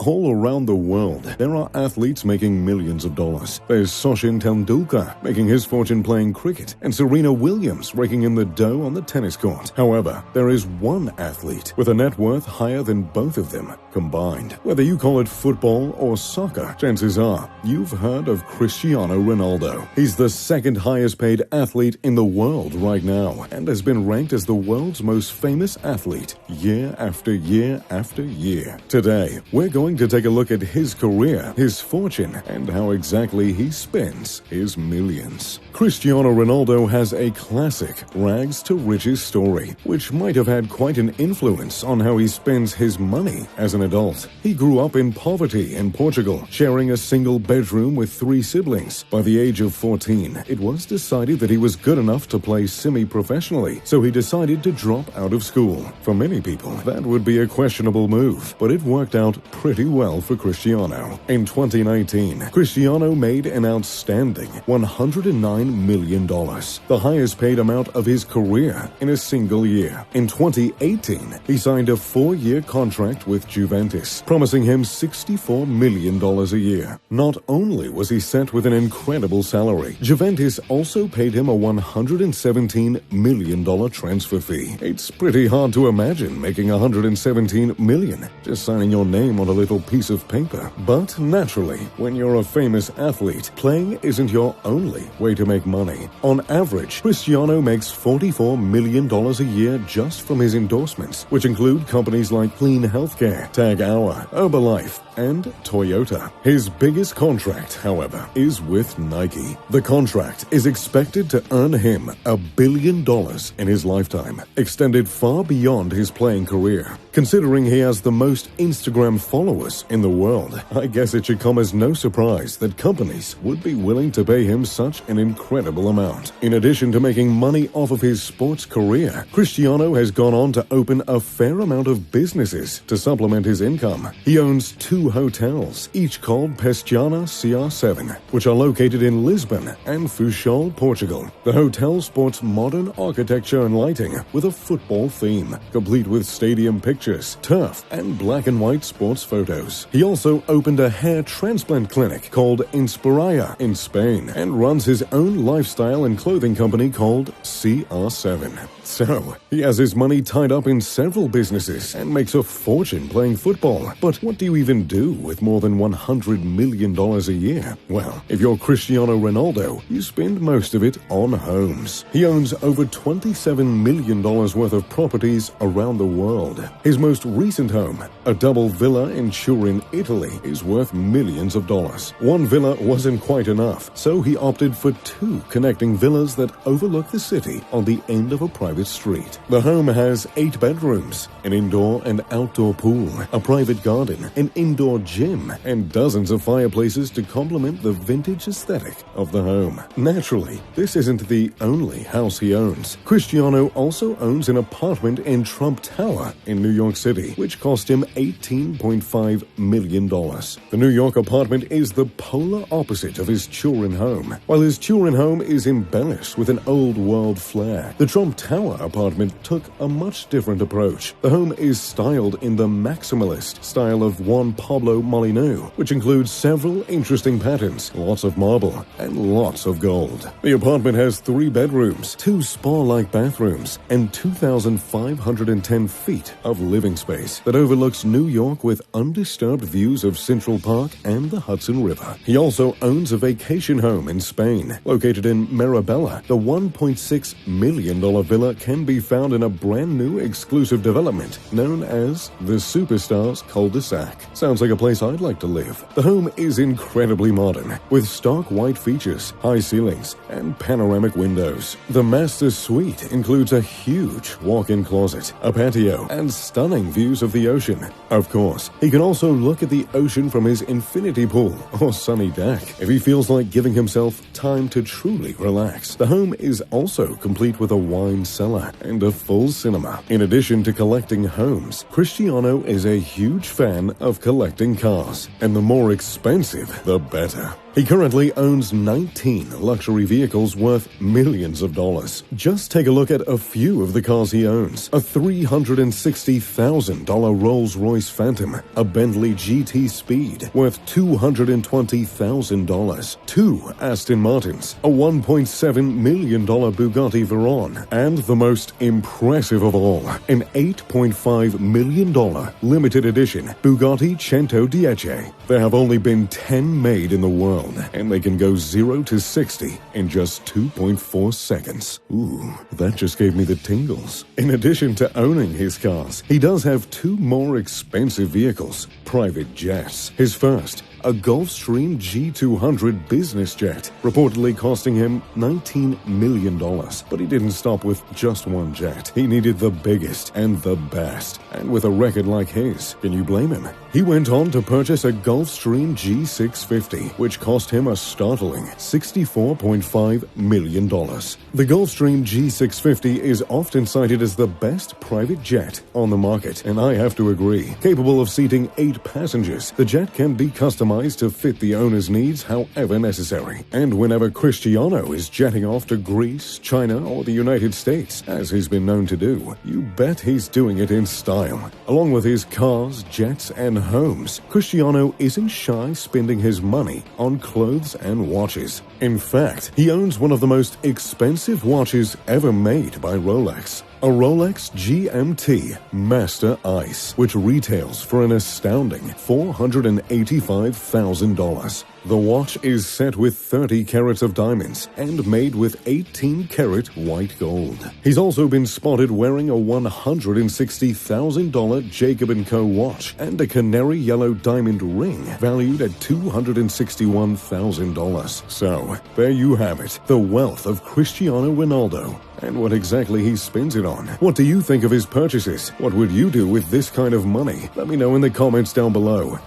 all around the world, there are athletes making millions of dollars. There's Sachin Tendulkar making his fortune playing cricket, and Serena Williams raking in the dough on the tennis court. However, there is one athlete with a net worth higher than both of them combined. Whether you call it football or soccer, chances are you've heard of Cristiano Ronaldo. He's the second highest paid athlete in the world right now and has been ranked as the world's most famous athlete year after year after year. Today, we're going to take a look at his career, his fortune, and how exactly he spends his millions. Cristiano Ronaldo has a classic rags to riches story, which might have had quite an influence on how he spends his money as an adult. He grew up in poverty in Portugal, sharing a single bedroom with 3 siblings. By the age of 14, it was decided that he was good enough to play semi-professionally, so he decided to drop out of school. For many people, that would be a questionable move, but it worked out pretty well for Cristiano. In 2019, Cristiano made an outstanding $109 million, the highest paid amount of his career in a single year. In 2018, he signed a 4-year contract with Juventus, promising him $64 million a year. Not only was he set with an incredible salary, Juventus also paid him a $117 million transfer fee. It's pretty hard to imagine making $117 million just signing your name on a little piece of paper. But naturally, when you're a famous athlete, playing isn't your only way to make money. On average, Cristiano makes $44 million a year just from his endorsements, which include companies like Clean Healthcare, Tag Heuer, Herbalife, and Toyota. His biggest contract, however, is with Nike. The contract is expected to earn him $1 billion in his lifetime, extended far beyond his playing career. Considering he has the most Instagram followers in the world, I guess it should come as no surprise that companies would be willing to pay him such an incredible amount. In addition to making money off of his sports career, Cristiano has gone on to open a fair amount of businesses to supplement his income. He owns 2 hotels, each called Pestiana CR7, which are located in Lisbon and Funchal, Portugal. The hotel sports modern architecture and lighting with a football theme, complete with stadium pictures, turf, and black and white sports photos. He also opened a hair transplant clinic called Inspiraya in Spain and runs his own lifestyle and clothing company called CR7. So, he has his money tied up in several businesses and makes a fortune playing football. But what do you even do with more than $100 million a year? Well, if you're Cristiano Ronaldo, you spend most of it on homes. He owns over $27 million worth of properties around the world. His most recent home, a double villa in Turin, Italy, is worth millions of dollars. One villa wasn't quite enough, so he opted for 2 connecting villas that overlook the city on the end of a private street. The home has 8 bedrooms, an indoor and outdoor pool, a private garden, an indoor gym, and dozens of fireplaces to complement the vintage aesthetic of the home. Naturally, this isn't the only house he owns. Cristiano also owns an apartment in Trump Tower in New York City, which cost him $18.5 million. The New York apartment is the polar opposite of his Turin home. While his Turin home is embellished with an old-world flair, the Trump Tower apartment took a much different approach. The home is styled in the maximalist style of Juan Pablo Molyneux, which includes several interesting patterns, lots of marble, and lots of gold. The apartment has 3 bedrooms, 2 spa-like bathrooms, and 2,510 feet of living space that overlooks New York with undisturbed views of Central Park and the Hudson River. He also owns a vacation home in Spain, located in Marabella. The $1.6 million villa can be found in a brand new exclusive development known as the Superstars Cul-de-sac. Sounds like a place I'd like to live. The home is incredibly modern, with stark white features, high ceilings, and panoramic windows. The master suite includes a huge walk-in closet, a patio, and stunning views of the ocean. Of course, he can also look at the ocean from his infinity pool or sunny deck if he feels like giving himself time to truly relax. The home is also complete with a wine cellar and a full cinema. In addition to collecting homes, Cristiano is a huge fan of collecting cars, and the more expensive, the better. He currently owns 19 luxury vehicles worth millions of dollars. Just take a look at a few of the cars he owns. A $360,000 Rolls-Royce Phantom, a Bentley GT Speed worth $220,000, 2 Aston Martins, a $1.7 million Bugatti Veyron, and the most impressive of all, an $8.5 million limited edition Bugatti Cento Dieci. There have only been 10 made in the world, and they can go 0 to 60 in just 2.4 seconds. Ooh, that just gave me the tingles. In addition to owning his cars, he does have 2 more expensive vehicles, private jets. His first, a Gulfstream G200 business jet, reportedly costing him $19 million. But he didn't stop with just one jet. He needed the biggest and the best. And with a record like his, can you blame him? He went on to purchase a Gulfstream G650, which cost him a startling $64.5 million. The Gulfstream G650 is often cited as the best private jet on the market, and I have to agree. Capable of seating 8 passengers, the jet can be customized to fit the owner's needs however necessary. And whenever Cristiano is jetting off to Greece, China, or the United States, as he's been known to do, you bet he's doing it in style. Along with his cars, jets, and homes, Cristiano isn't shy spending his money on clothes and watches. In fact, he owns one of the most expensive watches ever made by Rolex. A Rolex GMT Master Ice, which retails for an astounding $485,000. The watch is set with 30 carats of diamonds and made with 18-carat white gold. He's also been spotted wearing a $160,000 Jacob & Co. watch and a canary yellow diamond ring valued at $261,000. So, there you have it, the wealth of Cristiano Ronaldo. And what exactly he spends it on. What do you think of his purchases? What would you do with this kind of money? Let me know in the comments down below.